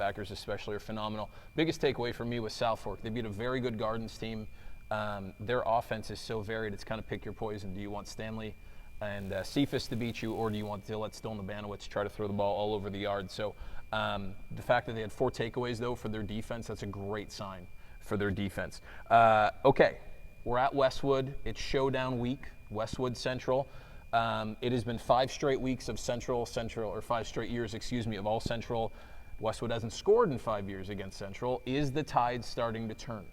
linebackers especially are phenomenal. Biggest takeaway for me was South Fork. They beat a very good Gardens team. Their offense is so varied, it's kind of pick your poison. Do you want Stanley and Cephas to beat you, or do you want to let Stone Labanowitz try to throw the ball all over the yard? So the fact that they had 4 takeaways, though, for their defense, that's a great sign for their defense. Okay, we're at Westwood. It's showdown week, Westwood Central. It has been 5 straight weeks of Central, or 5 straight years, of all Central. Westwood hasn't scored in 5 years against Central. Is the tide starting to turn?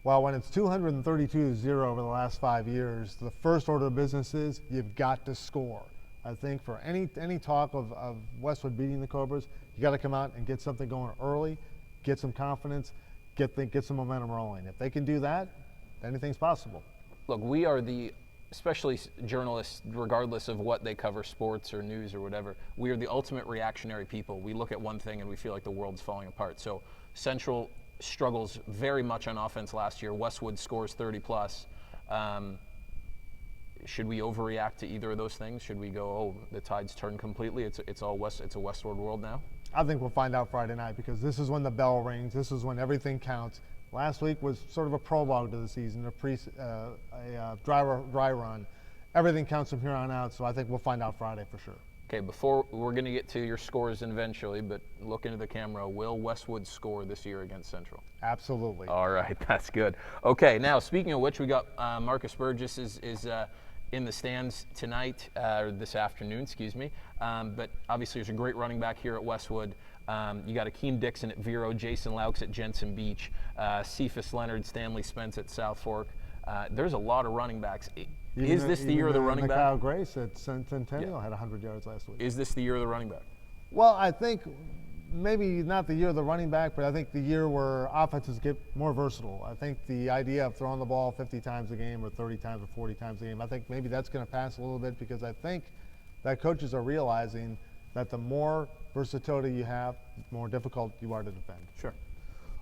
Well, when it's 232-0 over the last 5 years, the first order of business is you've got to score. I think for any talk of Westwood beating the Cobras, you got to come out and get something going early, get some confidence, get some momentum rolling. If they can do that, anything's possible. Look, we are especially journalists, regardless of what they cover, sports or news or whatever, we are the ultimate reactionary people. We look at one thing and we feel like the world's falling apart. So Central struggles very much on offense last year. Westwood scores 30 plus. Should we overreact to either of those things? Should we go, oh, the tide's turned completely? It's a Westward world now? I think we'll find out Friday night, because this is when the bell rings. This is when everything counts. Last week was sort of a prologue to the season, a dry run. Everything counts from here on out, so I think we'll find out Friday for sure. Okay, before we're going to get to your scores eventually, but look into the camera. Will Westwood score this year against Central? Absolutely. All right, that's good. Okay, now speaking of which, we got Marcus Burgess is in the stands tonight, or this afternoon, excuse me. But obviously, there's a great running back here at Westwood. You got Akeem Dixon at Vero, Jason Laux at Jensen Beach, Cephas Leonard, Stanley Spence at South Fork. There's a lot of running backs. Is this the year of the running back? Kyle Grace at Centennial had 100 yards last week. Is this the year of the running back? Well, I think maybe not the year of the running back, but I think the year where offenses get more versatile. I think the idea of throwing the ball 50 times a game or 30 times or 40 times a game, I think maybe that's going to pass a little bit, because I think that coaches are realizing that the more versatility you have, the more difficult you are to defend. Sure.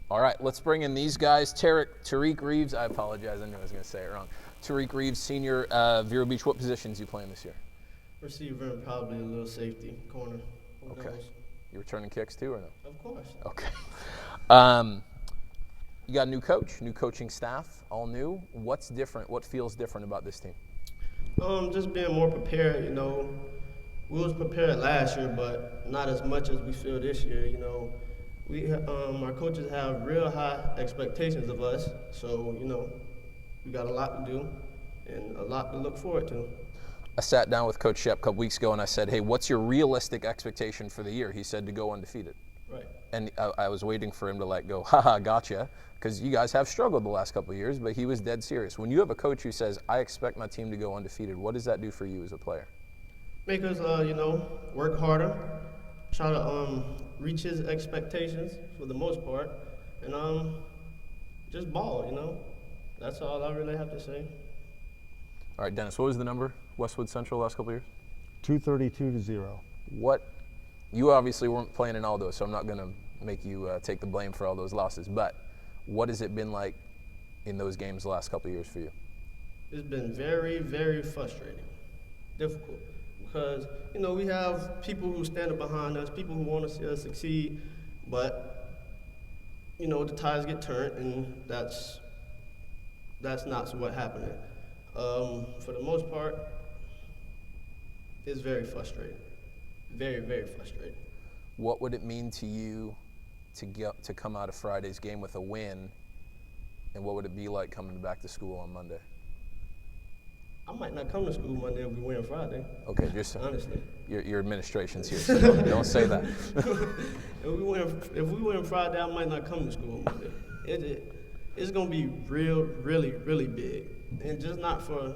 All right, let's bring in these guys. Tariq Reeves, I apologize, I knew I was going to say it wrong. Tariq Reeves, senior, Vero Beach. What positions you playing this year? Receiver and probably a little safety, corner. Okay. You returning kicks too, or no? Of course. Okay. You got a new coach, new coaching staff, all new. What's different? What feels different about this team? Just being more prepared. We was prepared last year, but not as much as we feel this year. We our coaches have real high expectations of us, so we got a lot to do and a lot to look forward to. I sat down with Coach Shep a couple weeks ago and I said, hey, what's your realistic expectation for the year? He said to go undefeated. Right. And I was waiting for him to go, haha, gotcha, because you guys have struggled the last couple of years, but he was dead serious. When you have a coach who says, I expect my team to go undefeated, what does that do for you as a player? Make us, work harder, try to reach his expectations for the most part, and just ball, That's all I really have to say. All right, Dennis, what was the number, Westwood Central, last couple of years? 232-0. You obviously weren't playing in all those, so I'm not going to make you take the blame for all those losses, but what has it been like in those games the last couple of years for you? It's been very, very frustrating, difficult, because, we have people who stand behind us, people who want to see us succeed, but, the tides get turned, and that's not what happened. For the most part, it's very frustrating. Very, very frustrating. What would it mean to you to come out of Friday's game with a win, and what would it be like coming back to school on Monday? I might not come to school Monday if we win Friday. Okay, just honestly. Your administration's here, so don't say that. If we win Friday, I might not come to school Monday. It's gonna be really, really big, and just not for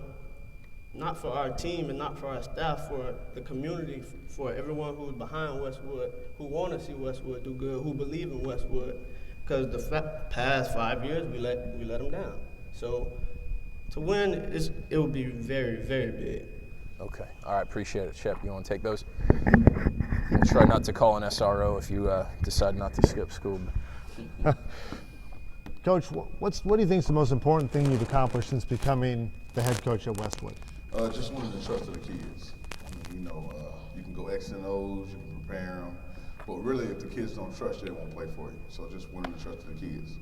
our team and not for our staff, for the community, for everyone who's behind Westwood, who want to see Westwood do good, who believe in Westwood, because the past 5 years we let them down. So to win, it will be very, very big. Okay. All right. Appreciate it, Shep. You want to take those? We'll try not to call an SRO if you decide not to skip school. Coach, what do you think is the most important thing you've accomplished since becoming the head coach at Westwood? Just wanted the trust of the kids. You can go X and O's, you can prepare them, But really, if the kids don't trust you, they won't play for you. So just winning the trust of the kids.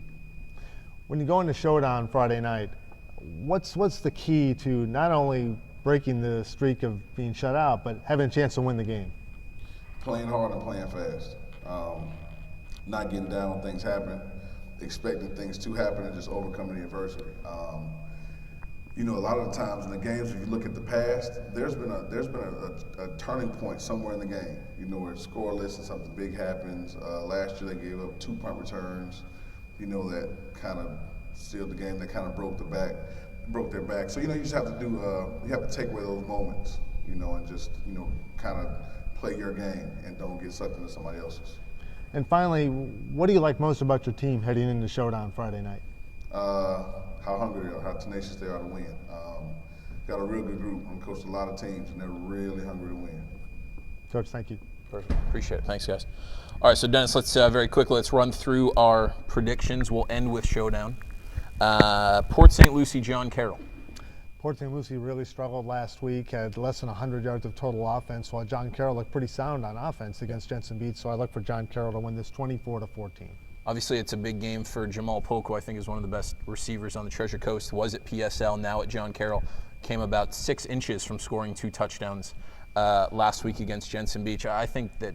When you go into Showdown Friday night, what's the key to not only breaking the streak of being shut out, but having a chance to win the game? Playing hard and playing fast. Not getting down when things happen, expecting things to happen, and just overcoming the adversity. You know, a lot of the times in the games, if you look at the past, there's been a turning point somewhere in the game. You know, where it's scoreless and something big happens. Last year they gave up 2 punt returns. You know, that kind of sealed the game. That kind of broke their back. So you know, you just have to you have to take away those moments. You know, and just kind of play your game and don't get sucked into somebody else's. And finally, what do you like most about your team heading into Showdown Friday night? How hungry they are, how tenacious they are to win. Got a real good group. I've coached a lot of teams, and they're really hungry to win. Coach, thank you. Perfect. Appreciate it. Thanks, guys. All right, so Dennis, let's very quickly, let's run through our predictions. We'll end with Showdown. Port St. Lucie, John Carroll. Port St. Lucie really struggled last week, had less than 100 yards of total offense, while John Carroll looked pretty sound on offense against Jensen Beach, so I look for John Carroll to win this 24-14. Obviously, it's a big game for Jamal Polk, who I think is one of the best receivers on the Treasure Coast. Was at PSL, now at John Carroll. Came about 6 inches from scoring 2 touchdowns last week against Jensen Beach. I think that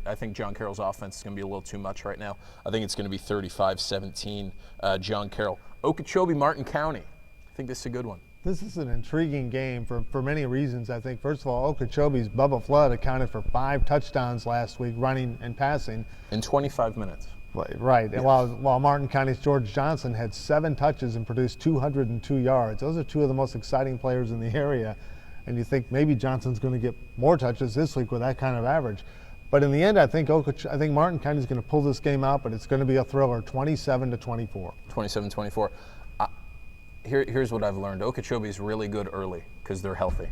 I think John Carroll's offense is going to be a little too much right now. I think it's going to be 35-17 John Carroll. Okeechobee, Martin County. I think this is a good one. This is an intriguing game for many reasons, I think. First of all, Okeechobee's Bubba Flood accounted for 5 touchdowns last week, running and passing. In 25 minutes. Right, and while Martin County's George Johnson had 7 touches and produced 202 yards. Those are 2 of the most exciting players in the area. And you think maybe Johnson's going to get more touches this week with that kind of average. But in the end, I think Martin County's going to pull this game out, but it's going to be a thriller, 27-24. 27-24. Here's what I've learned. Okeechobee is really good early because they're healthy.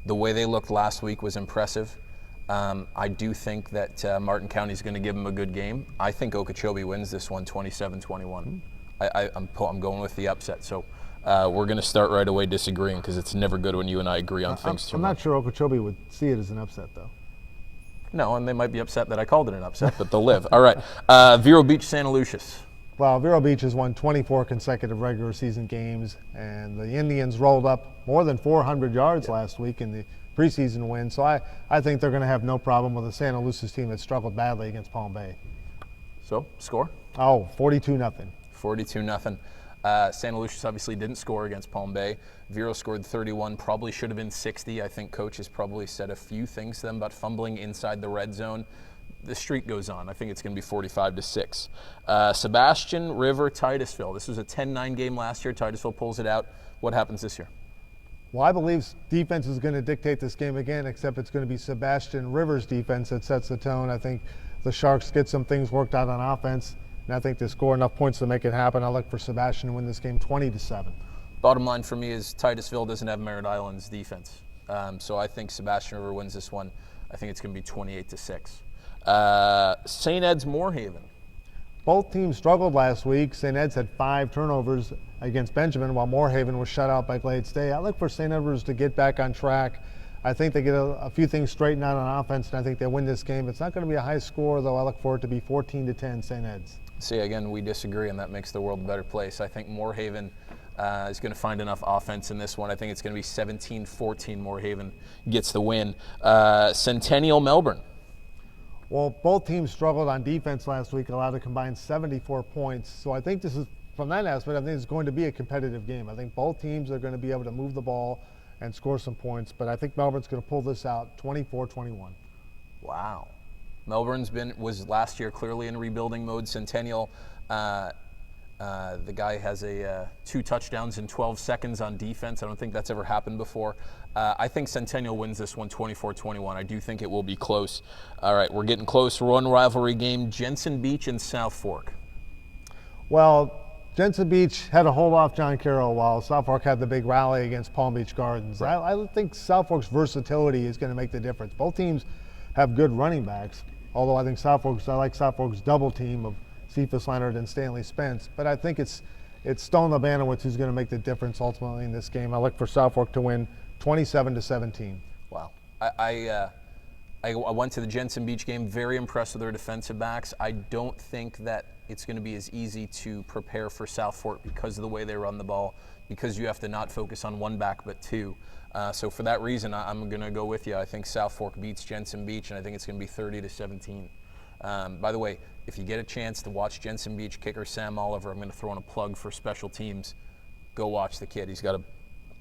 The way they looked last week was impressive. I do think that Martin County is going to give them a good game. I think Okeechobee wins this one 27-21. I'm going with the upset. So we're going to start right away disagreeing because it's never good when you and I agree on things too much. I'm not sure Okeechobee would see it as an upset, though. No, and they might be upset that I called it an upset, but they'll live. All right. Vero Beach, Santa Lucius. Well, Vero Beach has won 24 consecutive regular season games, and the Indians rolled up more than 400 yards last week in the preseason win. So I think they're going to have no problem with a Santa Lucius team that struggled badly against Palm Bay. So, score? Oh, 42-0. 42-0. Santa Lucius obviously didn't score against Palm Bay. Vero scored 31, probably should have been 60. I think coach has probably said a few things to them about fumbling inside the red zone. The streak goes on. I think it's going to be 45-6. Sebastian River, Titusville. This was a 10-9 game last year. Titusville pulls it out. What happens this year? Well, I believe defense is going to dictate this game again, except it's going to be Sebastian Rivers' defense that sets the tone. I think the Sharks get some things worked out on offense, and I think they score enough points to make it happen. I look for Sebastian to win this game 20-7. Bottom line for me is Titusville doesn't have Merritt Island's defense. So I think Sebastian River wins this one. I think it's going to be 28-6. St. Ed's Moorhaven. Both teams struggled last week. St. Ed's had 5 turnovers against Benjamin, while Moorhaven was shut out by Glade State. I look for St. Edwards to get back on track. I think they get a few things straightened out on offense, and I think they win this game. It's not going to be a high score, though. I look for it to be 14-10 St. Ed's. See, again, we disagree, and that makes the world a better place. I think Moorhaven is going to find enough offense in this one. I think it's going to be 17-14. Moorhaven gets the win. Centennial Melbourne. Well, both teams struggled on defense last week, allowed a combined 74 points. So I think this is, from that aspect, I think it's going to be a competitive game. I think both teams are going to be able to move the ball and score some points, but I think Melbourne's going to pull this out 24-21. Wow. Melbourne's was last year clearly in rebuilding mode. Centennial, the guy has 2 touchdowns in 12 seconds on defense. I don't think that's ever happened before. I think Centennial wins this one 24-21. I do think it will be close. All right, we're getting close. One rivalry game, Jensen Beach and South Fork. Well, Jensen Beach had to hold off John Carroll while South Fork had the big rally against Palm Beach Gardens. Right. I think South Fork's versatility is going to make the difference. Both teams have good running backs, although I think I like South Fork's double team of Cephas Leonard and Stanley Spence. But I think it's Stone Labanowitz who's going to make the difference ultimately in this game. I look for South Fork to win 27-17. Wow. I went to the Jensen Beach game, very impressed with their defensive backs. I don't think that it's going to be as easy to prepare for South Fork because of the way they run the ball, because you have to not focus on one back but two. So for that reason, I'm going to go with you. I think South Fork beats Jensen Beach, and I think it's going to be 30-17. By the way, if you get a chance to watch Jensen Beach kicker Sam Oliver, I'm going to throw in a plug for special teams. Go watch the kid. He's got an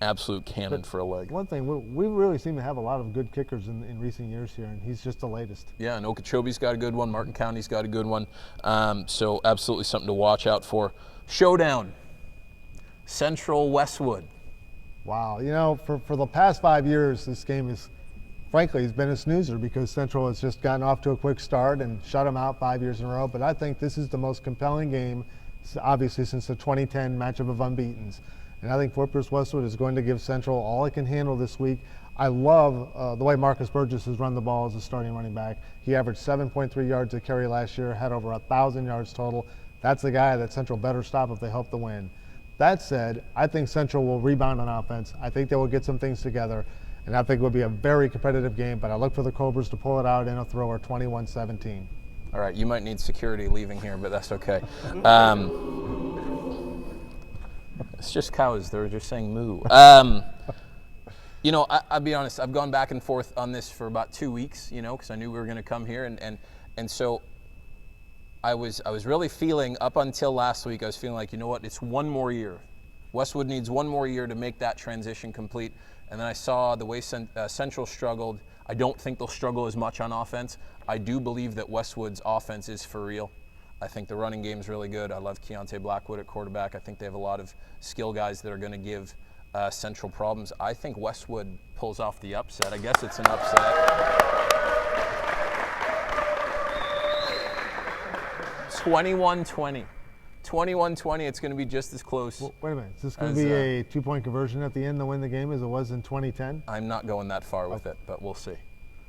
absolute cannon for a leg. One thing, we really seem to have a lot of good kickers in recent years here, and he's just the latest. Yeah, and Okeechobee's got a good one. Martin County's got a good one. So absolutely something to watch out for. Showdown, Central Westwood. Wow, you know, for the past 5 years, this game is, frankly, has been a snoozer because Central has just gotten off to a quick start and shut them out 5 years in a row. But I think this is the most compelling game, obviously, since the 2010 matchup of unbeatens. And I think Fort Pierce Westwood is going to give Central all it can handle this week. I love the way Marcus Burgess has run the ball as a starting running back. He averaged 7.3 yards a carry last year, had over 1,000 yards total. That's the guy that Central better stop if they hope to win. That said, I think Central will rebound on offense. I think they will get some things together, and I think it will be a very competitive game, but I look for the Cobras to pull it out in a thrower 21-17. All right, you might need security leaving here, but that's okay. It's just cows. They're just saying moo. You know, I'll be honest. I've gone back and forth on this for about 2 weeks, you know, because I knew we were going to come here. And so I was really feeling, up until last week, I was feeling like, you know what, it's one more year. Westwood needs one more year to make that transition complete. And then I saw the way Central struggled. I don't think they'll struggle as much on offense. I do believe that Westwood's offense is for real. I think the running game's really good. I love Keontae Blackwood at quarterback. I think they have a lot of skill guys that are going to give Central problems. I think Westwood pulls off the upset. I guess it's an upset. 21-20. 21-20, it's going to be just as close. Well, wait a minute. Is this going to be a two-point conversion at the end to win the game as it was in 2010? I'm not going that far with it, but we'll see.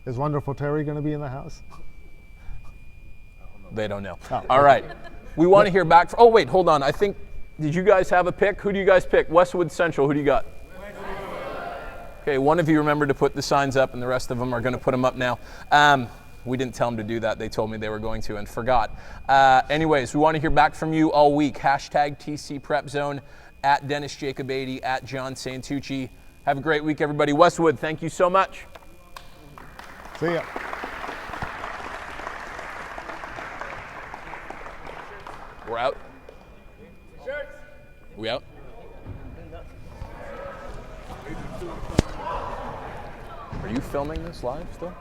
Is Wonderful Terry going to be in the house? They don't know. Oh. All right. We want to hear back. Oh, wait, hold on. I think, did you guys have a pick? Who do you guys pick? Westwood, Central. Who do you got? Okay, one of you remembered to put the signs up, and the rest of them are going to put them up now. We didn't tell them to do that. They told me they were going to and forgot. Anyways, we want to hear back from you all week. Hashtag TC PrepZone, at Dennis Jacob 80, at John Santucci. Have a great week, everybody. Westwood, thank you so much. See ya. We're out. We out? Are you filming this live still?